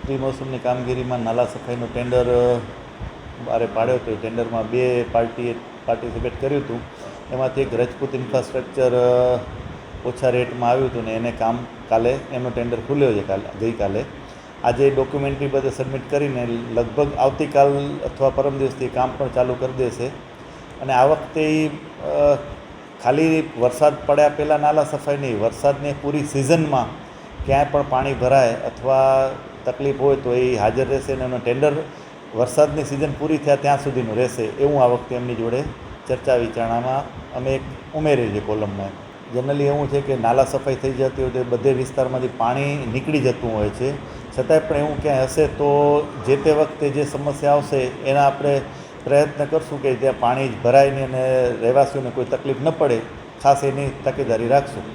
પ્રી-મોસમની કામગીરીમાં નાલા સફાઈનું ટેન્ડર બહાર પાડ્યો હતો. ટેન્ડરમાં 2 પાર્ટીએ પાર્ટિસિપેટ કર્યું હતું. એમાંથી એક રજપૂત ઇન્ફ્રાસ્ટ્રક્ચર ઓછા રેટમાં આવ્યું હતું ને એને કામ કાલે એમનો ટેન્ડર ખુલ્યો છે ગઈકાલે. આજે ડોક્યુમેન્ટરી બધે સબમિટ કરીને લગભગ આવતીકાલ અથવા પરમ દિવસથી કામ પણ ચાલુ કરી દેશે. અને આ વખતે ખાલી વરસાદ પડ્યા પહેલાં નાલા સફાઈ નહીં, વરસાદની પૂરી સિઝનમાં ક્યાંય પણ પાણી ભરાય અથવા તકલીફ હોય તો એ હાજર રહેશે અને એનો ટેન્ડર વરસાદની સિઝન પૂરી થયા ત્યાં સુધીનું રહેશે એવું આ વખતે એમની જોડે ચર્ચા વિચારણામાં અમે એક ઉમેરીએ છીએ કોલમમાં. જનરલી એવું છે કે નાલા સફાઈ થઈ જતી હોય તો બધે વિસ્તારમાંથી પાણી નીકળી જતું હોય છે, છતાંય પણ એવું ક્યાંય હશે તો જે તે વખતે જે સમસ્યા આવશે એના આપણે પ્રયત્ન કરશું કે ત્યાં પાણી ભરાય નહીં અને રહેવાસીઓને કોઈ તકલીફ ન પડે, ખાસ એની તકેદારી રાખશું.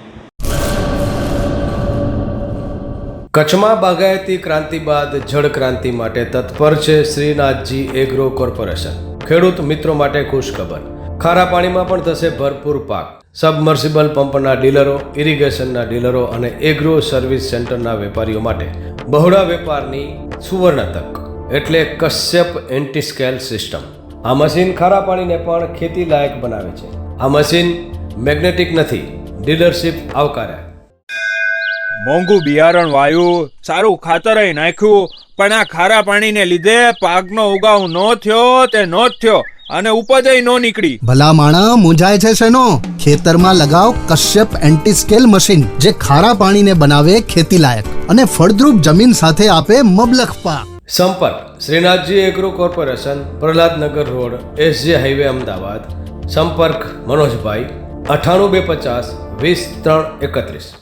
કચ્છમાં બાગાયતી ક્રાંતિ બાદ જળ ક્રાંતિ માટે તત્પર છે શ્રીનાથજી એગ્રો કોર્પોરેશન. ખેડૂત મિત્રો માટે ખુશખબર, ખારા પાણીમાં પણ થશે ભરપૂર પાક. સબમર્સિબલ પંપના ડીલરો, ઇરિગેશનના ડીલરો અને એગ્રો સર્વિસ સેન્ટરના વેપારીઓ માટે બહોળા વેપારની સુવર્ણ તક એટલે કશ્યપ એન્ટીસ્કેલ સિસ્ટમ. આ મશીન ખારા પાણીને પણ ખેતી લાયક બનાવે છે. આ મશીન મેગ્નેટિક નથી, ડીલરશીપ આવકાર્યા. મોંઘું બિયારણ વાયું, સારું ખાતરય નાખ્યું, પણ આ ખારા પાણીને લીધે પાકનો ઉગાવ નો થયો તે નો જ થયો અને ઉપજય નો નીકળી. ભલા માણા મૂંઝાય છે શેનો? ખેતરમાં લગાવ કશ્યપ એન્ટીસ્કેલ મશીન, જે ખારા પાણીને બનાવે ખેતી લાયક અને ફળદ્રુપ જમીન સાથે આપે મબલખ પાક. સંપર્ક Shrinathji agro corporation, Prahlad Nagar road, SJ highway, Ahmedabad. સંપર્ક મનોજભાઈ 98 250 20 331.